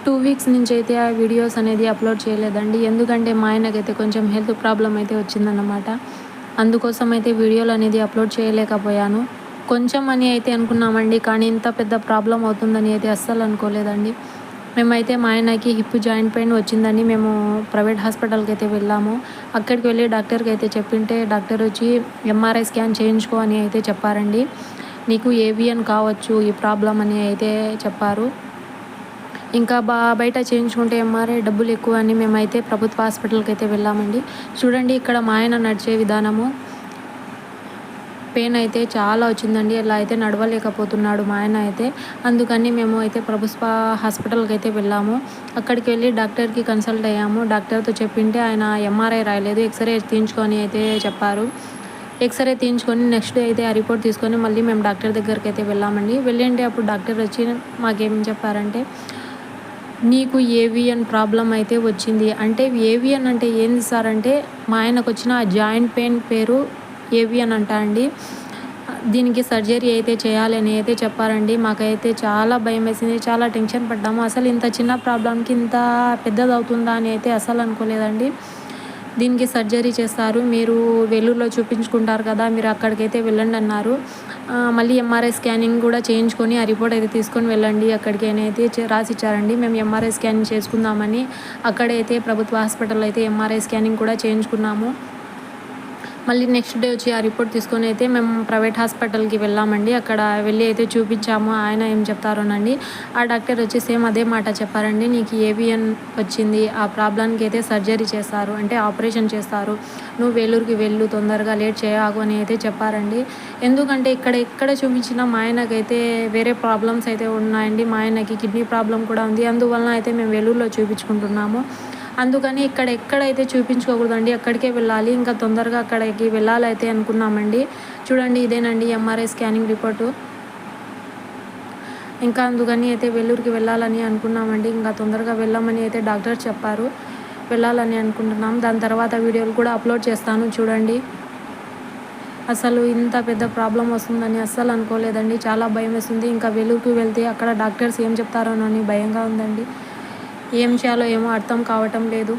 2 weeks నుంచి అయితే ఆ వీడియోస్ అనేది అప్లోడ్ చేయలేదండి. ఎందుకంటే మా ఆయనకైతే కొంచెం హెల్త్ ప్రాబ్లమ్ అయితే వచ్చిందన్నమాట. అందుకోసం అయితే వీడియోలు అనేది అప్లోడ్ చేయలేకపోయాను. కొంచెం అని అయితే అనుకున్నామండి, కానీ ఇంత పెద్ద ప్రాబ్లమ్ అవుతుందని అయితే అస్సలు అనుకోలేదండి. మేమైతే మా ఆయనకి హిప్ జాయింట్ పెయిన్ వచ్చిందని మేము ప్రైవేట్ హాస్పిటల్కి అయితే వెళ్ళాము. అక్కడికి వెళ్ళి డాక్టర్కి అయితే చెప్పింటే డాక్టర్ వచ్చి ఎంఆర్ఐ స్కాన్ చేయించుకో అని అయితే చెప్పారండి. నీకు ఏవియన్ కావచ్చు ఈ ప్రాబ్లం అని అయితే చెప్పారు. ఇంకా బయట చేయించుకుంటే ఎంఆర్ఐ డబ్బులు ఎక్కువ అని మేమైతే ప్రభుత్వ హాస్పిటల్కి అయితే వెళ్ళామండి. చూడండి ఇక్కడ మా ఆయన నడిచే విధానము, పెయిన్ అయితే చాలా వచ్చిందండి. అలా అయితే నడవలేకపోతున్నాడు మా ఆయన అయితే. అందుకని మేము అయితే ప్రభుత్వ హాస్పిటల్కి అయితే వెళ్ళాము. అక్కడికి వెళ్ళి డాక్టర్కి కన్సల్ట్ అయ్యాము. డాక్టర్తో చెప్పింటే ఆయన ఎంఆర్ఐ రాయలేదు, ఎక్స్రే తీయించుకొని అయితే చెప్పారు. ఎక్స్రే తీయించుకొని నెక్స్ట్ డే అయితే ఆ రిపోర్ట్ తీసుకొని మళ్ళీ మేము డాక్టర్ దగ్గరికి అయితే వెళ్ళామండి. వెళ్ళింటే అప్పుడు డాక్టర్ వచ్చి మాకేం చెప్పారంటే, నీకు ఏవియన్ ప్రాబ్లం అయితే వచ్చింది. అంటే ఏవియన్ అంటే ఏంది సార్ అంటే, మా ఆయనకు వచ్చిన ఆ జాయింట్ పెయిన్ పేరు ఏవియన్ అంట అండి. దీనికి సర్జరీ అయితే చేయాలి అని అయితే చెప్పారండి. మాకైతే చాలా భయం వేసింది, చాలా టెన్షన్ పడ్డాము. అసలు ఇంత చిన్న ప్రాబ్లంకి ఇంత పెద్దదవుతుందా అని అయితే అసలు అనుకోలేదండి. దీనికి సర్జరీ చేస్తారు, మీరు వెల్లూరులో చూపించుకుంటారు కదా, మీరు అక్కడికైతే వెళ్ళండి అన్నారు. మళ్ళీ ఎంఆర్ఐ స్కానింగ్ కూడా చేయించుకొని ఆ రిపోర్ట్ అయితే తీసుకొని వెళ్ళండి అక్కడికి అని అయితే రాసిచ్చారండి. మేము ఎంఆర్ఐ స్కానింగ్ చేసుకుందామని అక్కడైతే ప్రభుత్వ హాస్పిటల్లో అయితే ఎంఆర్ఐ స్కానింగ్ కూడా చేయించుకున్నాము. మళ్ళీ నెక్స్ట్ డే వచ్చి ఆ రిపోర్ట్ తీసుకొని అయితే మేము ప్రైవేట్ హాస్పిటల్కి వెళ్ళామండి. అక్కడ వెళ్ళి అయితే చూపించాము. ఆయన ఏం చెప్తారోనండి, ఆ డాక్టర్ వచ్చి సేమ్ అదే మాట చెప్పారండి. నీకు ఏవియన్ వచ్చింది, ఆ ప్రాబ్లంకి అయితే సర్జరీ చేస్తారు, అంటే ఆపరేషన్ చేస్తారు, నువ్వు వేలూరుకి వెళ్ళు, తొందరగా లేట్ చేయకు అని అయితే చెప్పారండి. ఎందుకంటే ఎక్కడ చూపించినా మా ఆయనకైతే వేరే ప్రాబ్లమ్స్ అయితే ఉన్నాయండి. మా ఆయనకి కిడ్నీ ప్రాబ్లం కూడా ఉంది. అందువలన అయితే మేము వేలూరులో చూపించుకుంటున్నాము. అందుకని ఎక్కడైతే చూపించుకోకూడదండి, అక్కడికే వెళ్ళాలి. ఇంకా తొందరగా అక్కడికి వెళ్ళాలైతే అనుకున్నామండి. చూడండి ఇదేనండి ఎంఆర్ఐ స్కానింగ్ రిపోర్టు. ఇంకా అందుకని అయితే వెల్లూరుకి వెళ్ళాలని అనుకున్నామండి. ఇంకా తొందరగా వెళ్ళామని అయితే డాక్టర్ చెప్పారు. వెళ్ళాలని అనుకుంటున్నాం. దాని తర్వాత వీడియోలు కూడా అప్లోడ్ చేస్తాను చూడండి. అసలు ఇంత పెద్ద ప్రాబ్లం వస్తుందని అస్సలు అనుకోలేదండి. చాలా భయం వేస్తుంది. ఇంకా వెల్లూరుకి వెళ్తే అక్కడ డాక్టర్స్ ఏం చెప్తారోనని భయంగా ఉందండి. ఏం చేయాలో ఏమో అర్థం కావటం లేదు.